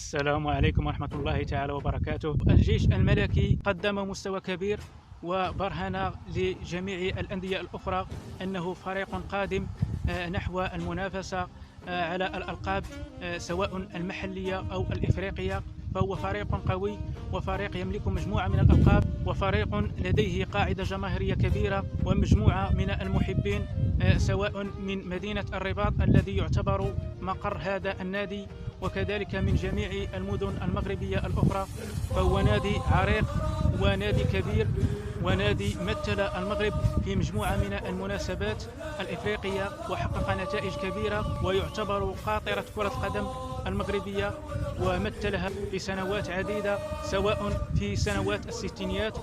السلام عليكم ورحمة الله تعالى وبركاته. الجيش الملكي قدم مستوى كبير وبرهن لجميع الأندية الأخرى أنه فريق قادم نحو المنافسة على الألقاب سواء المحلية أو الإفريقية، فهو فريق قوي وفريق يملك مجموعة من الألقاب وفريق لديه قاعدة جماهيرية كبيرة ومجموعة من المحبين سواء من مدينة الرباط الذي يعتبر مقر هذا النادي وكذلك من جميع المدن المغربية الأخرى، فهو نادي عريق ونادي كبير ونادي مثل المغرب في مجموعة من المناسبات الإفريقية وحقق نتائج كبيرة ويعتبر قاطرة كرة القدم المغربية، ومثلها في سنوات عديدة سواء في سنوات الستينيات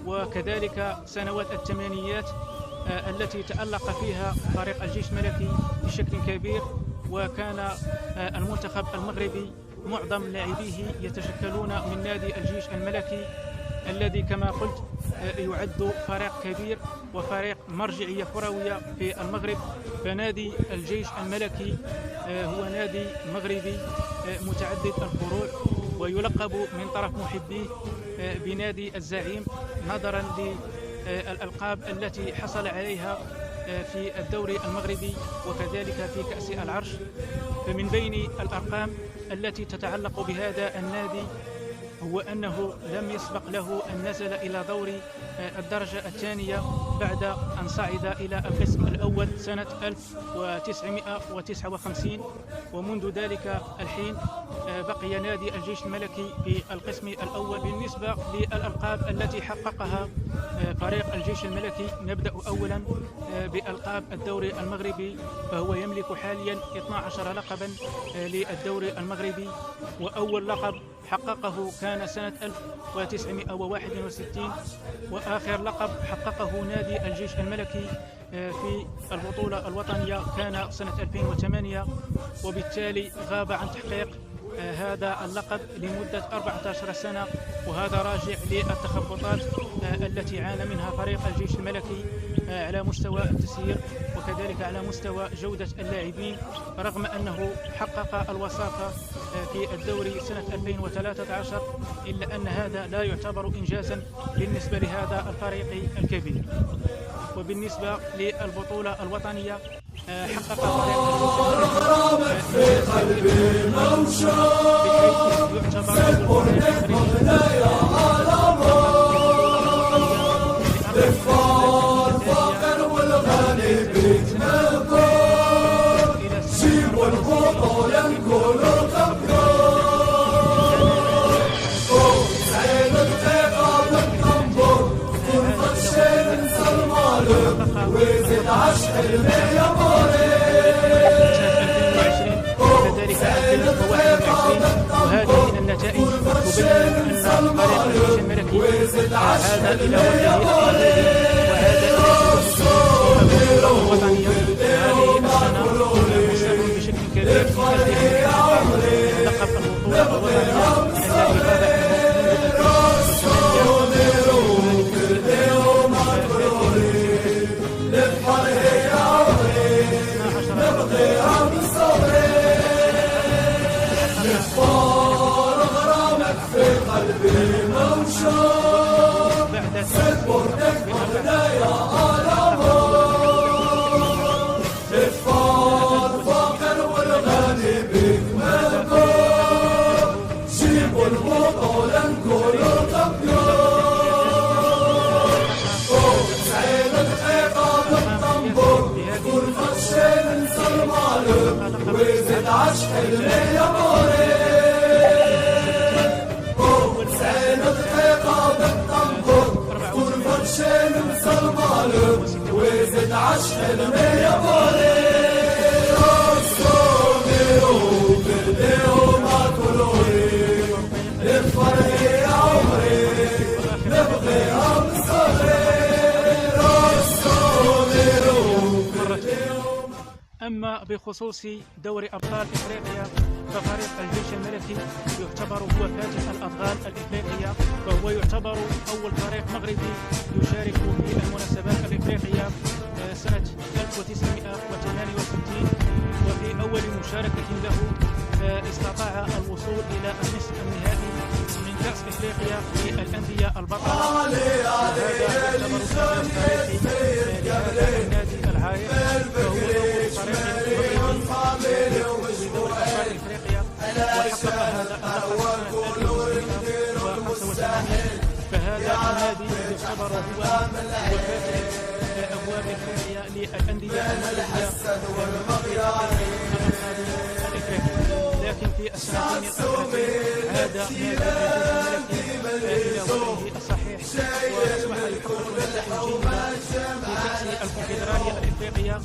وكذلك سنوات الثمانينيات التي تألق فيها فريق الجيش الملكي بشكل كبير. وكان المنتخب المغربي معظم لاعبيه يتشكلون من نادي الجيش الملكي الذي كما قلت يعد فريق كبير وفريق مرجعية كروية في المغرب. فنادي الجيش الملكي هو نادي مغربي متعدد الفروع ويلقب من طرف محبيه بنادي الزعيم نظرا للألقاب التي حصل عليها في الدوري المغربي وكذلك في كأس العرش. فمن بين الأرقام التي تتعلق بهذا النادي هو أنه لم يسبق له أن نزل إلى دور الدرجة الثانية بعد أن صعد إلى القسم الأول سنة 1959، ومنذ ذلك الحين بقي نادي الجيش الملكي في القسم الأول. بالنسبة للألقاب التي حققها فريق الجيش الملكي نبدأ أولا بألقاب الدوري المغربي، فهو يملك حاليا 12 لقبا للدوري المغربي، وأول لقب حققه كان سنة 1961 وآخر لقب حققه نادي الجيش الملكي في البطولة الوطنية كان سنة 2008، وبالتالي غاب عن تحقيق هذا اللقب لمدة 14 سنة، وهذا راجع للتخبطات التي عانى منها فريق الجيش الملكي على مستوى التسيير وكذلك على مستوى جودة اللاعبين، رغم أنه حقق الوصافة في الدوري سنة 2013 إلا أن هذا لا يعتبر إنجازا بالنسبة لهذا الفريق الكبير. وبالنسبة للبطولة الوطنية حقق فريق في قلبي موشى الفار فاقر والغني بيتنقل سيب والبطل ينقل الخبر سعيد الثقة بالطنبور كل خشين انسى المالك وزيد عشق المية موري كذلك 2021 وهذه من النتائج تبين أن فريق الجيش الملكي عاد إلى وجهه الطبيعي وعاد إلى الوطنية هذه السنة مستمر بشكل كبير في لقب البطولة الوطنية الذي غاب بعد سبورتك يا الفار فاخر والغني بك مقبول جيبوا البطولة نقول الخبيور سعيد الحقيقة بالطنبور كل خشين انسى المالك وزيد عشق المية موري سعيد الحقيقة بالطنبور كل خشين انسى المالك وزيد عشق المية موري أما بخصوص دوري أبطال إفريقيا ففريق الجيش الملكي يعتبر هو فاتح الأبطال الإفريقية، فهو يعتبر أول فريق مغربي يشارك في المناسبات الإفريقية سنة 1968 وفي أول مشاركة له استطاع الوصول إلى النصف النهائي من كأس إفريقيا للأندية البطلة، وهذا يعتبر إنجاز تاريخي لهذا النادي العريق، فهو أول فريق مغربي يفوز بدوري أبطال إفريقيا، وحقق هذا اللقب سنة 1985. فهذا النادي يعتبر هو وفاتح أبواب إفريقيا للأندية المغربية لكن في السنتين الأخيرتين عاد نادي الملكي إلى وضعه الصحيح، وأصبح يحقق نتائج جيدة في كأس الكونفدرالية الإفريقية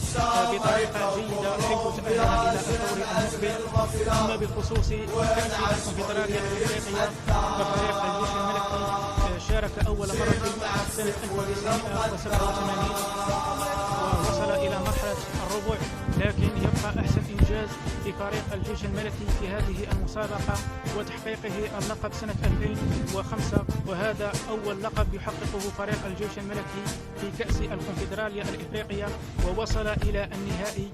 بطريقة جيدة، حيث تأهل إلى الدور المقبل. أما بخصوص كأس الكونفدرالية الإفريقية ففريق الجيش الملكي شارك أول مرة سنة 1987 ووصل إلى مرحلة الربع، لكن يبقى أحسن إنجاز لفريق الجيش الملكي في هذه المسابقة وتحقيقه اللقب سنة 2005، وهذا أول لقب يحققه فريق الجيش الملكي في كأس الكونفدرالية الإفريقية، ووصل إلى النهائي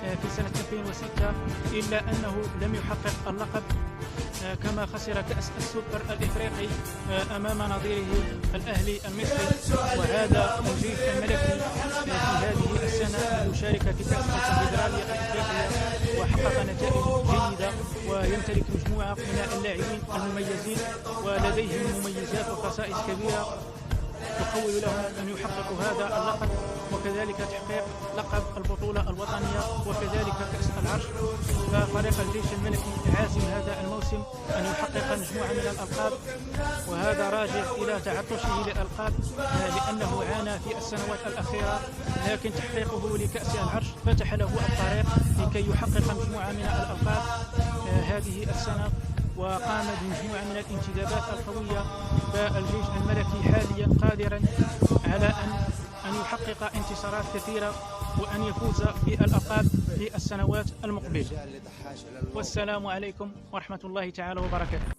في سنة 2006، إلا أنه لم يحقق اللقب كما خسر كأس السوبر الإفريقي أمام نظيره الأهلي المصري. وهذا الجيش الملكي في هذه السنة يشارك في كأس الكونفدرالية الإفريقية وحقق نتائج جيدة، ويمتلك مجموعة من اللاعبين المميزين ولديهم مميزات وخصائص كبيرة تخول لهم أن يحققوا هذا اللقب، وكذلك تحقيق لقب البطولة الوطنية وكذلك كأس العرش. ففريق الجيش الملكي عازم هذا الموسم أن يحقق مجموعة من الألقاب، وهذا راجع إلى تعطشه للألقاب لأنه عانى في السنوات الأخيرة، لكن تحقيقه لكأس العرش فتح له الطريق لكي يحقق مجموعة من الألقاب هذه السنة، وقام بمجموعة من الانتدابات القوية. فالجيش الملكي حاليا قادرا على أن يحقق انتصارات كثيرة وأن يفوز بالألقاب في السنوات المقبلة. والسلام عليكم ورحمة الله تعالى وبركاته.